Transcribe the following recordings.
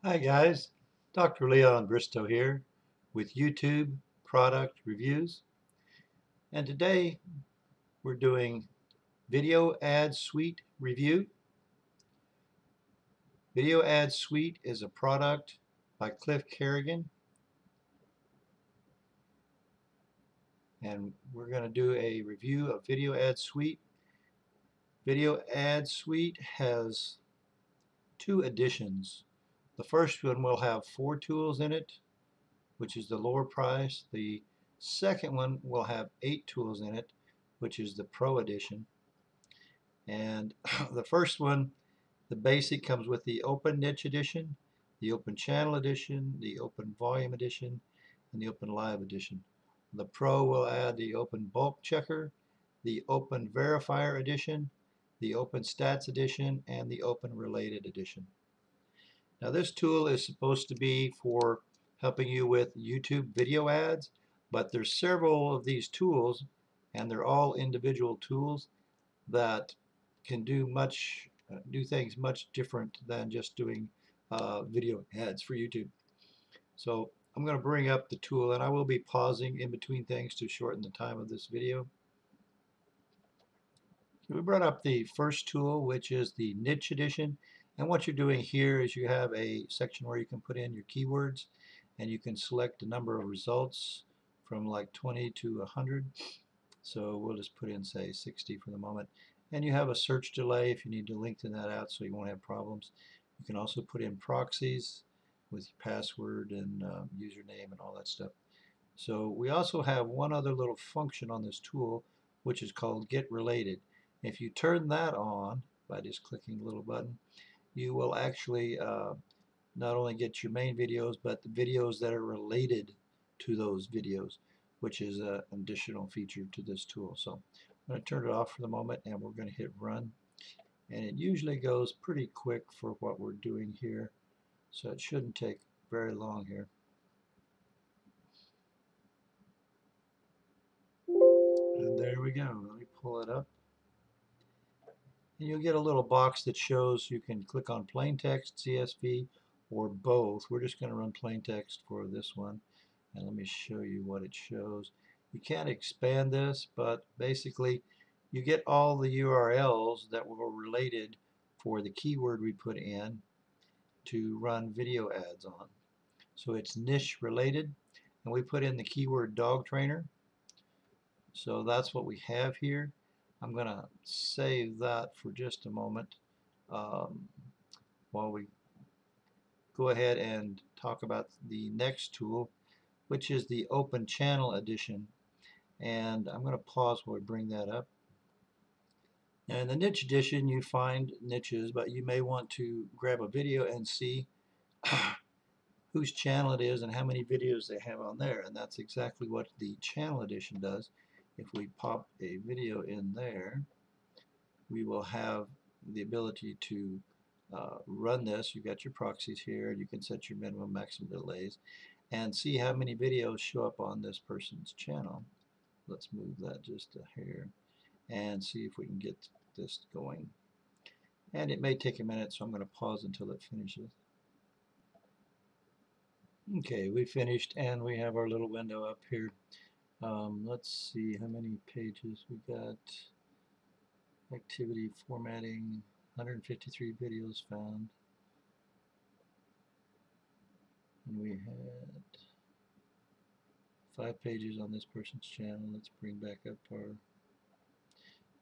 Hi guys, Dr. Leon Bristow here with YouTube Product Reviews, and today we're doing Video Ad Suite review. Video Ad Suite is a product by Cliff Carrigan, and we're going to do a review of Video Ad Suite. Video Ad Suite has two editions. The first one will have 4 tools in it, which is the lower price. The second one will have 8 tools in it, which is the Pro Edition. And the first one, the basic, comes with the Open Niche Edition, the Open Channel Edition, the Open Volume Edition, and the Open Live Edition. The Pro will add the Open Bulk Checker, the Open Verifier Edition, the Open Stats Edition, and the Open Related Edition. Now this tool is supposed to be for helping you with YouTube video ads, but there's several of these tools, and they're all individual tools that can do things much different than just doing video ads for YouTube. So I'm going to bring up the tool, and I will be pausing in between things to shorten the time of this video. We brought up the first tool, which is the Niche Edition, and what you're doing here is you have a section where you can put in your keywords, and you can select a number of results from like 20 to 100. So we'll just put in, say, 60 for the moment. And you have a search delay if you need to lengthen that out so you won't have problems. You can also put in proxies with your password and username and all that stuff. So we also have one other little function on this tool, which is called Get Related. If you turn that on by just clicking the little button, you will actually not only get your main videos, but the videos that are related to those videos, which is an additional feature to this tool. So I'm going to turn it off for the moment, and we're going to hit run. And it usually goes pretty quick for what we're doing here, so it shouldn't take very long here. And there we go. Let me pull it up. And you'll get a little box that shows you can click on plain text, CSV, or both. We're just going to run plain text for this one. And let me show you what it shows. You can't expand this, but basically you get all the URLs that were related for the keyword we put in to run video ads on. So it's niche related, and we put in the keyword dog trainer. So that's what we have here. I'm going to save that for just a moment while we go ahead and talk about the next tool, which is the Open Channel Edition. And I'm going to pause while we bring that up. Now in the Niche Edition, you find niches, but you may want to grab a video and see whose channel it is and how many videos they have on there. And that's exactly what the Channel Edition does. If we pop a video in there, we will have the ability to run this. You've got your proxies here, and you can set your minimum maximum delays and see how many videos show up on this person's channel. Let's move that just a hair and see if we can get this going. And it may take a minute, so I'm going to pause until it finishes. Okay, we finished, and we have our little window up here. Let's see how many pages we got. Activity formatting, 153 videos found. And we had 5 pages on this person's channel. Let's bring back up our,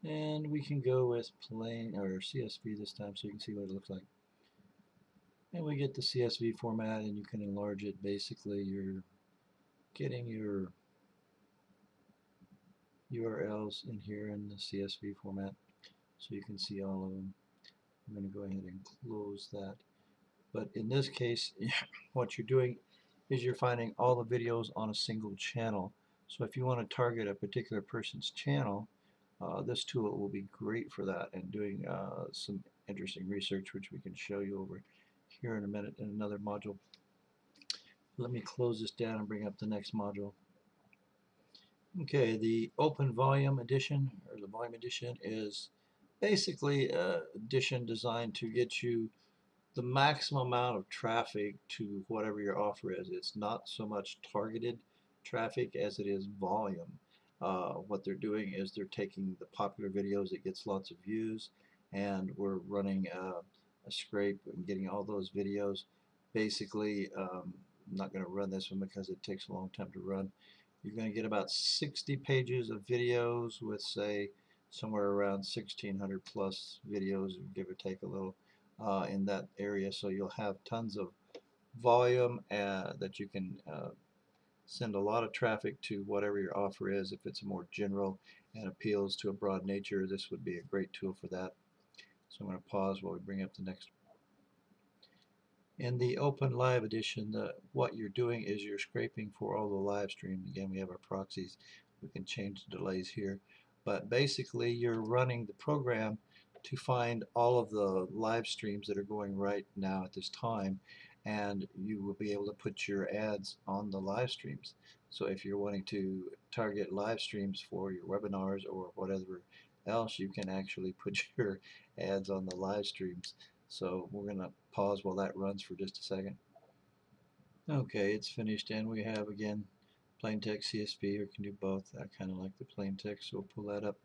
and we can go with plain or CSV this time so you can see what it looks like. And we get the CSV format, and you can enlarge it. Basically, you're getting your URLs in here in the CSV format so you can see all of them. I'm going to go ahead and close that. But in this case, what you're doing is you're finding all the videos on a single channel. So if you want to target a particular person's channel, this tool will be great for that, and doing some interesting research, which we can show you over here in a minute in another module. Let me close this down and bring up the next module. Okay, the Open Volume Edition, or the Volume Edition, is basically an edition designed to get you the maximum amount of traffic to whatever your offer is. It's not so much targeted traffic as it is volume. What they're doing is they're taking the popular videos that gets lots of views, and we're running a scrape and getting all those videos. Basically, I'm not going to run this one because it takes a long time to run. You're going to get about 60 pages of videos with, say, somewhere around 1,600 plus videos, give or take a little, in that area. So you'll have tons of volume that you can send a lot of traffic to whatever your offer is. If it's more general and appeals to a broad nature, this would be a great tool for that. So I'm going to pause while we bring up the next. In the Open Live Edition, what you're doing is you're scraping for all the live streams. Again, we have our proxies. We can change the delays here. But basically, you're running the program to find all of the live streams that are going right now at this time, and you will be able to put your ads on the live streams. So if you're wanting to target live streams for your webinars or whatever else, you can actually put your ads on the live streams. So we're going to pause while that runs for just a second. Okay, it's finished, and we have again plain text CSV, or can do both. I kind of like the plain text, so we'll pull that up.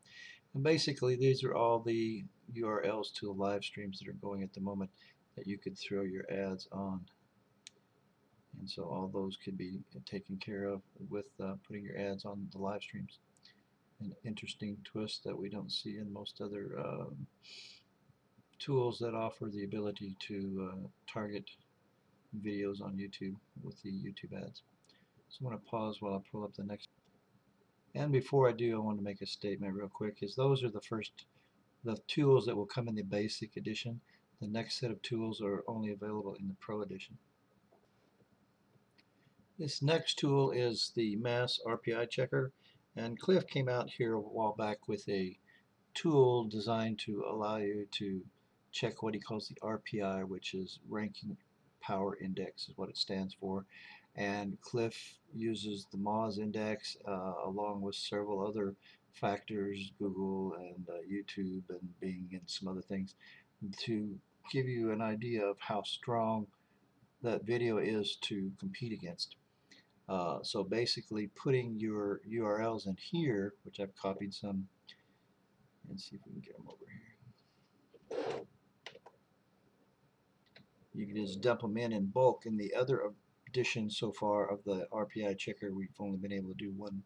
And basically these are all the URLs to the live streams that are going at the moment that you could throw your ads on. And so all those could be taken care of with putting your ads on the live streams. An interesting twist that we don't see in most other tools that offer the ability to target videos on YouTube with the YouTube ads. So I'm going to pause while I pull up the next. And before I do, I want to make a statement real quick. Is those are the tools that will come in the basic edition. The next set of tools are only available in the Pro edition. This next tool is the Mass RPI Checker, and Cliff came out here a while back with a tool designed to allow you to check what he calls the RPI, which is Ranking Power Index is what it stands for. And Cliff uses the Moz index along with several other factors, Google and YouTube and Bing and some other things, to give you an idea of how strong that video is to compete against. So basically putting your URLs in here, which I've copied some, and see if we can get them over here. You can just dump them in bulk. In the other edition so far of the RPI checker, we've only been able to do one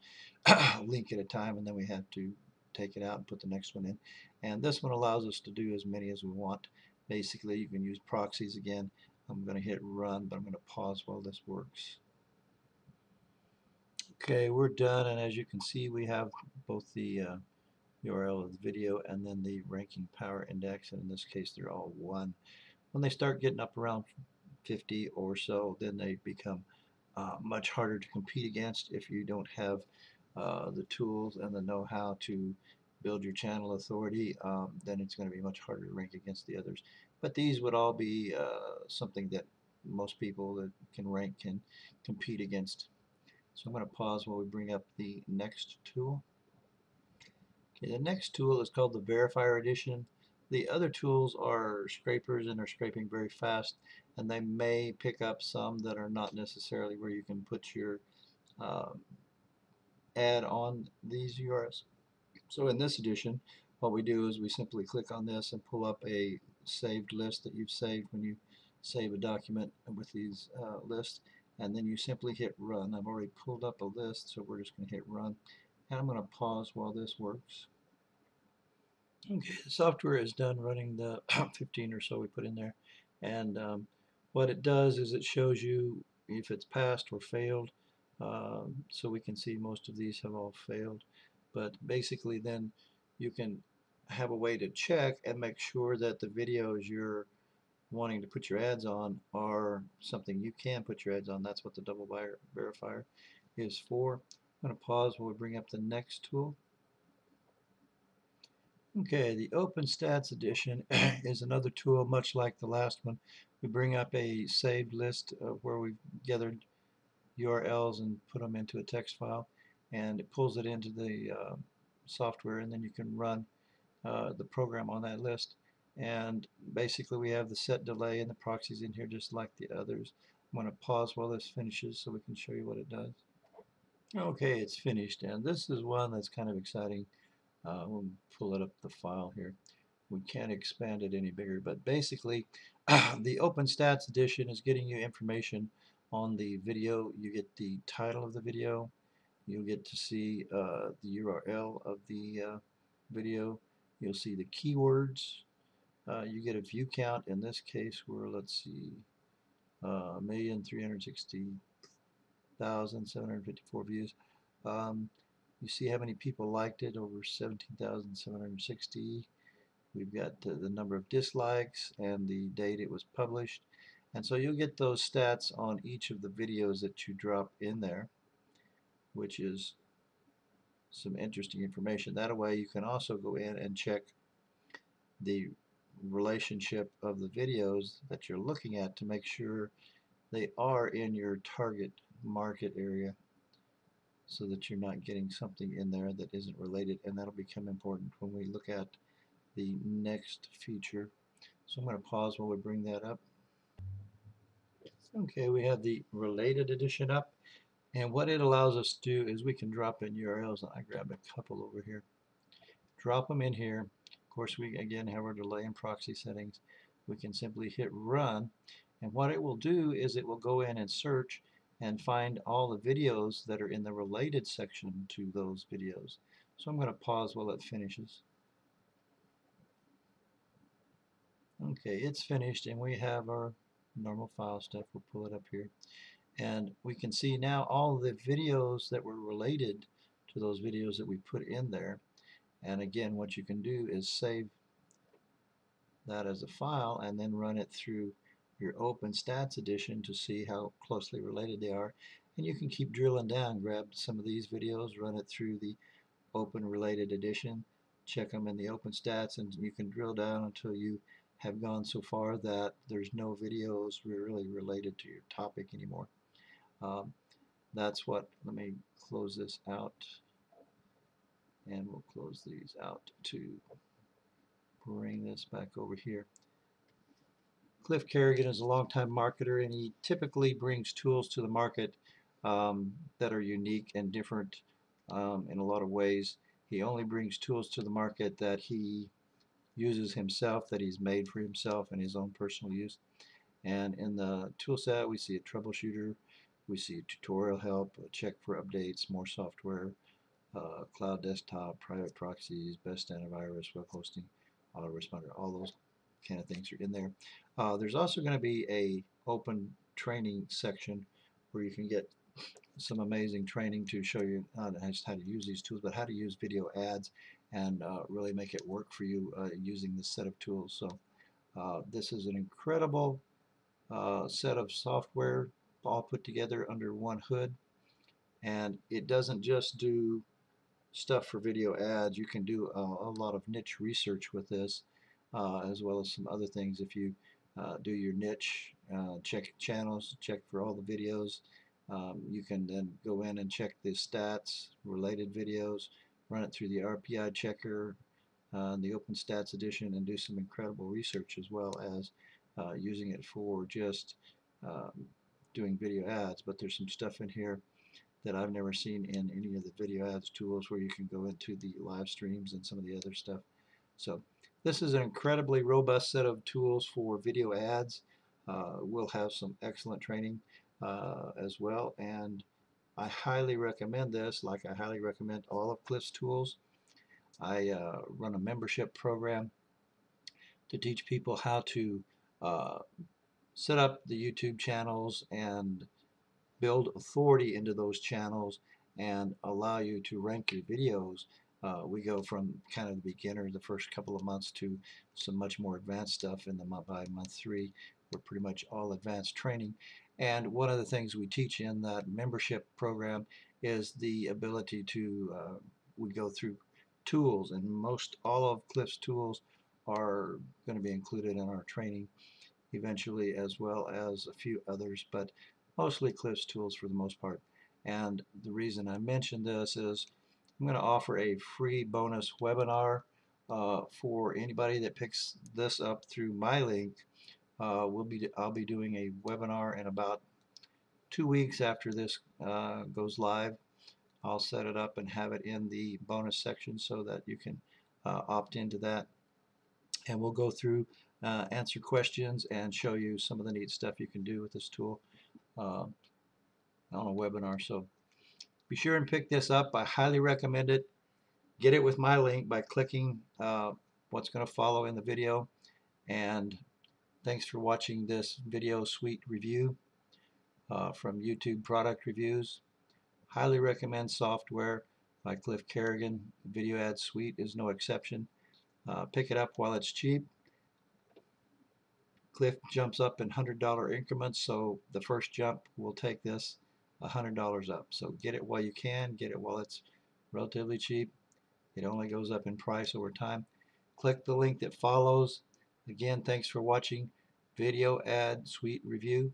link at a time, and then we have to take it out and put the next one in. And this one allows us to do as many as we want. Basically, you can use proxies again. I'm going to hit run, but I'm going to pause while this works. Okay, we're done, and as you can see, we have both the URL of the video and then the ranking power index, and in this case they're all 1. When they start getting up around 50 or so, then they become much harder to compete against if you don't have the tools and the know-how to build your channel authority. Then it's going to be much harder to rank against the others. But these would all be something that most people that can rank can compete against. So I'm going to pause while we bring up the next tool. Okay, the next tool is called the Verifier Addition. The other tools are scrapers, and they're scraping very fast, and they may pick up some that are not necessarily where you can put your ad on these URLs. So in this edition, what we do is we simply click on this and pull up a saved list that you've saved when you save a document with these lists, and then you simply hit run. I've already pulled up a list, so we're just going to hit run, and I'm going to pause while this works. Okay, the software is done running the 15 or so we put in there, and what it does is it shows you if it's passed or failed, so we can see most of these have all failed, but basically then you can have a way to check and make sure that the videos you're wanting to put your ads on are something you can put your ads on. That's what the double verifier is for. I'm going to pause while we bring up the next tool. Okay, the OpenStats Edition is another tool much like the last one. We bring up a saved list of where we've gathered URLs and put them into a text file, and it pulls it into the software, and then you can run the program on that list. And basically we have the set delay and the proxies in here just like the others. I'm going to pause while this finishes so we can show you what it does. Okay, it's finished, and this is one that's kind of exciting. We'll pull it up the file here. We can't expand it any bigger, but basically the OpenStats edition is getting you information on the video. You get the title of the video, you'll get to see the URL of the video, you'll see the keywords, you get a view count. In this case we're, let's see, 1,360,754 views. You see how many people liked it, over 17,760. We've got the number of dislikes and the date it was published. And so you'll get those stats on each of the videos that you drop in there, which is some interesting information. That way you can also go in and check the relationship of the videos that you're looking at to make sure they are in your target market area, so that you're not getting something in there that isn't related, and that'll become important when we look at the next feature. So I'm going to pause while we bring that up. Okay, we have the related edition up, and what it allows us to do is we can drop in URLs. I grab a couple over here, drop them in here. Of course, we again have our delay and proxy settings. We can simply hit run, and what it will do is it will go in and search and find all the videos that are in the related section to those videos. So I'm going to pause while it finishes. Okay, it's finished, and we have our normal file stuff. We'll pull it up here, and we can see now all the videos that were related to those videos that we put in there. And again, what you can do is save that as a file and then run it through your OpenStats edition to see how closely related they are. And you can keep drilling down, grab some of these videos, run it through the Open Related Edition, check them in the OpenStats, and you can drill down until you have gone so far that there's no videos really related to your topic anymore. That's what, let me close this out, and we'll close these out to bring this back over here. Cliff Carrigan is a longtime marketer, and he typically brings tools to the market that are unique and different in a lot of ways. He only brings tools to the market that he uses himself, that he's made for himself in his own personal use. And in the tool set, we see a troubleshooter, we see tutorial help, a check for updates, more software, cloud desktop, private proxies, best antivirus, web hosting, autoresponder, all those kind of things are in there. There's also going to be a open training section where you can get some amazing training to show you not just how to use these tools, but how to use video ads and really make it work for you using this set of tools. So this is an incredible set of software all put together under one hood, and it doesn't just do stuff for video ads. You can do a lot of niche research with this, as well as some other things. If you do your niche, check channels, check for all the videos. You can then go in and check the stats, related videos, run it through the Rpi Checker, the OpenStats edition, and do some incredible research, as well as using it for just doing video ads. But there's some stuff in here that I've never seen in any of the video ads tools, where you can go into the live streams and some of the other stuff. So this is an incredibly robust set of tools for video ads. We'll have some excellent training as well, and I highly recommend this, like I highly recommend all of Cliff's tools. I run a membership program to teach people how to set up the YouTube channels and build authority into those channels and allow you to rank your videos. We go from kind of the beginner, the first couple of months, to some much more advanced stuff in the by month 3. We're pretty much all advanced training. And one of the things we teach in that membership program is the ability to, we go through tools, and most all of Cliff's tools are going to be included in our training eventually, as well as a few others, but mostly Cliff's tools for the most part. And the reason I mention this is I'm going to offer a free bonus webinar for anybody that picks this up through my link. I'll be doing a webinar in about 2 weeks after this goes live. I'll set it up and have it in the bonus section so that you can opt into that. And we'll go through, answer questions, and show you some of the neat stuff you can do with this tool on a webinar. So be sure and pick this up. I highly recommend it. Get it with my link by clicking what's going to follow in the video. And thanks for watching this video suite review from YouTube Product Reviews. Highly recommend software by Cliff Carrigan. Video Ad Suite is no exception. Pick it up while it's cheap. Cliff jumps up in $100 increments, so the first jump will take this $100 up. So get it while you can, get it while it's relatively cheap. It only goes up in price over time. Click the link that follows. Again, thanks for watching Video Ad Suite Review.